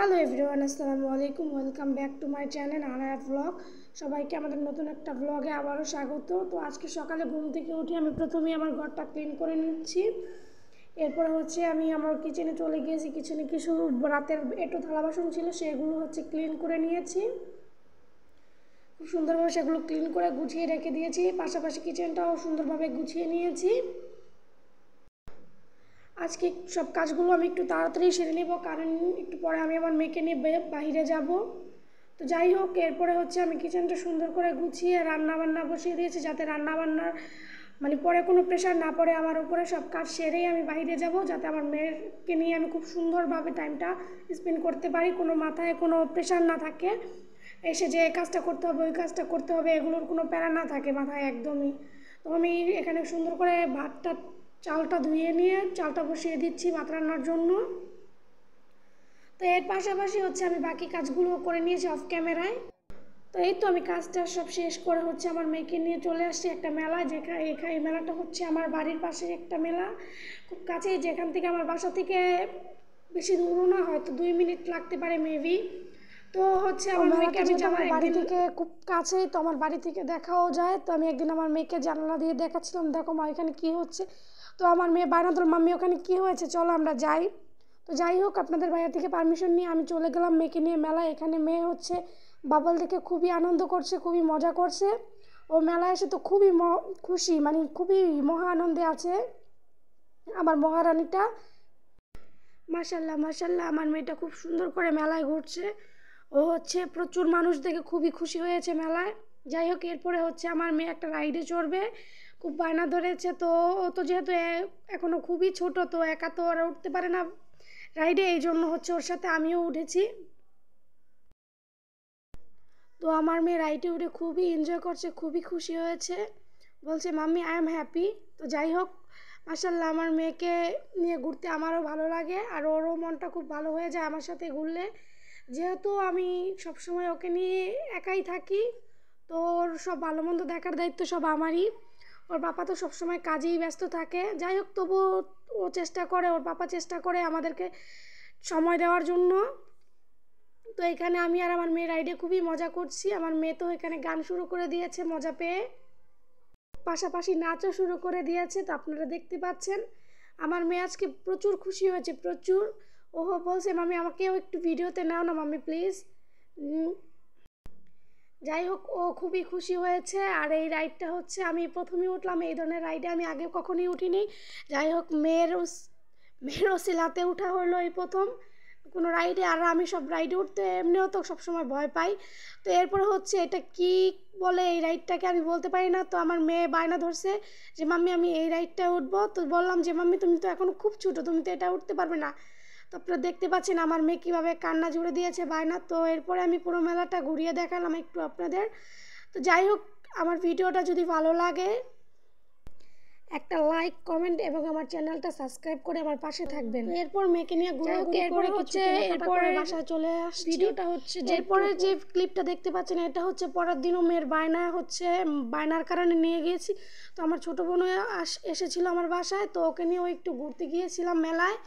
Hello everyone, আসসালামু আলাইকুম। Welcome back to my channel Anaya blog. সবাইকে আমাদের নতুন একটা ব্লগে আবারও স্বাগত। তো আজকে সকালে ঘুম থেকে উঠে আমি প্রথমেই আমার ঘরটা ক্লিন করে নিচ্ছি। এরপরে আমি আমার কিচেনে চলে গিয়েছি। কিচেনে কিছু রাতের একটু থালা বাসন ছিল, সেগুলো ক্লিন করে নিয়েছি। খুব সুন্দরভাবে সেগুলো ক্লিন করে গুছিয়ে রেখে দিয়েছি। পাশাপাশি কিচেনটাও সুন্দরভাবে গুছিয়ে নিয়েছি। আজকে সব কাজগুলো আমি একটু তাড়াতাড়ি সেরে নেব, কারণ একটু পরে আমি আমার মেয়েকে নিয়ে বাইরে যাব। তো যাই হোক, এরপরে আমি কিচেনটা সুন্দর করে গুছিয়ে রান্নাবান্না বসিয়ে দিয়েছি, যাতে রান্নাবান্নার পরে কোনো প্রেশার না পড়ে আমার উপরে। সব কাজ সেরেই আমি বাইরে যাব, যাতে আমার মেয়েকে নিয়ে আমি খুব সুন্দরভাবে টাইমটা স্পেন্ড করতে পারি, কোনো মাথায় কোনো প্রেশার না থাকে, এসে যে এই কাজটা করতে হবে ওই কাজটা করতে হবে এগুলোর কোনো প্যারা না থাকে মাথায় একদমই। তো আমি এখানে সুন্দর করে চালটা ধুয়ে নিয়ে চালটা বসিয়ে দিচ্ছি ভাত রান্নার জন্য। তো এর পাশাপাশি আমি বাকি কাজগুলো করে নিয়েছি অফ ক্যামেরায়। তো এই তো আমি কাজটা সব শেষ করে আমার মেয়েকে নিয়ে চলে আসছি একটা মেলায়। এই মেলাটা আমার বাড়ির পাশে একটা মেলা, খুব কাছেই, যেখান থেকে আমার বাসা থেকে বেশি দূরও না, হয়তো 2 মিনিট লাগতে পারে মেবি। তো আমার মেয়েকে আমার বাড়ি থেকে খুব কাছেই, তো আমার বাড়ি থেকে দেখাও যায়। তো আমি একদিন আমার মেয়েকে জানালা দিয়ে দেখাচ্ছিলাম, দেখো মা এখানে কী হচ্ছে। তো আমার মেয়ে বায়না ধরল, মাম্মি ওখানে কী হয়েছে, চলো আমরা যাই। তো যাই হোক, আপনাদের ভাইয়া থেকে পারমিশন নিয়ে আমি চলে গেলাম মেয়েকে নিয়ে মেলায়। এখানে মেয়ে বাবল দেখে খুবই আনন্দ করছে, খুবই মজা করছে। ও মেলায় এসে তো খুবই খুশি, খুবই মহা আনন্দে আছে আমার মহারানীটা। মাশাল্লাহ মাশাল্লাহ, আমার মেয়েটা খুব সুন্দর করে মেলায় ঘুরছে। ও প্রচুর মানুষ দেখে খুবই খুশি হয়েছে মেলায়। যাই হোক, এরপরে আমার মেয়ে একটা রাইডে চড়বে, খুব বায়না ধরেছে। তো ও তো যেহেতু এখনও খুবই ছোট, তো একা তো ওরা উঠতে পারে না রাইডে, এই জন্য ওর সাথে আমিও উঠেছি। তো আমার মেয়ে রাইডে উঠে খুবই এনজয় করছে, খুবই খুশি হয়েছে, বলছে মাম্মি আই এম হ্যাপি। তো যাই হোক, মাশাল্লাহ, আমার মেয়েকে নিয়ে ঘুরতে আমারও ভালো লাগে, আর ওরও মনটা খুব ভালো হয়ে যায় আমার সাথে ঘুরলে। যেহেতু আমি সবসময় ওকে নিয়ে একাই থাকি, তো ওর সব ভালো মন্দ দেখার দায়িত্ব সব আমারই। ওর পাপা তো সবসময় কাজেই ব্যস্ত থাকে। যাই হোক, তবুও ওর পাপা চেষ্টা করে আমাদেরকে সময় দেওয়ার জন্য। তো এখানে আমি আর আমার মেয়ে রাইডে খুবই মজা করছি। আমার মেয়ে তো এখানে গান শুরু করে দিয়েছে মজা পেয়ে, পাশাপাশি নাচও শুরু করে দিয়েছে। তো আপনারা দেখতে পাচ্ছেন আমার মেয়ে আজকে প্রচুর খুশি হয়েছে, প্রচুর। ও বলছে মাম্মি আমাকেও একটু ভিডিওতে নাও না মাম্মি প্লিজ। যাই হোক, ও খুবই খুশি হয়েছে। আর এই রাইডটা আমি প্রথমেই উঠলাম, এই ধরনের রাইডে আমি আগে কখনোই উঠিনি। যাই হোক, মেয়ের ওসিলাতে উঠা হলো এই প্রথম কোনো রাইডে। আর আমি সব রাইডে উঠতে এমনিও তো সবসময় ভয় পাই। তো এরপরে এটা কি বলে, এই রাইডটাকে আমি বলতে পারি না। তো আমার মেয়ে বায়না ধরছে যে মাম্মি আমি এই রাইডটা উঠবো। তো বললাম যে মাম্মি তুমি তো এখন খুব ছোটো, তুমি তো এটা উঠতে পারবে না। তো আপনারা দেখতে পাচ্ছেন আমার মেয়ে কীভাবে কান্না জুড়ে দিয়েছে বায়না। তো এরপরে আমি পুরো মেলাটা ঘুরিয়ে দেখালাম একটু আপনাদের। তো যাই হোক, আমার ভিডিওটা যদি ভালো লাগে একটা লাইক, কমেন্ট এবং আমার চ্যানেলটা সাবস্ক্রাইব করে আমার পাশে থাকবেন। এরপর মেয়েকে নিয়ে এরপরে বাসায় চলে আসছি। ভিডিওটা এরপরে যে ক্লিপটা দেখতে পাচ্ছেন, এটা পরের দিনও মেয়ের বায়নার কারণে নিয়ে গিয়েছি। তো আমার ছোটো বোনও এসেছিলো আমার বাসায়, তো ওকে নিয়েও একটু ঘুরতে গিয়েছিলাম মেলায়।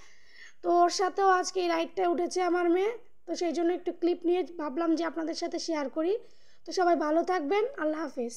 তো ওর সাথেও আজকে এই রাইডটায় উঠেছে আমার মেয়ে। তো সেই জন্য একটু ক্লিপ নিয়ে ভাবলাম যে আপনাদের সাথে শেয়ার করি। তো সবাই ভালো থাকবেন, আল্লাহ হাফেজ।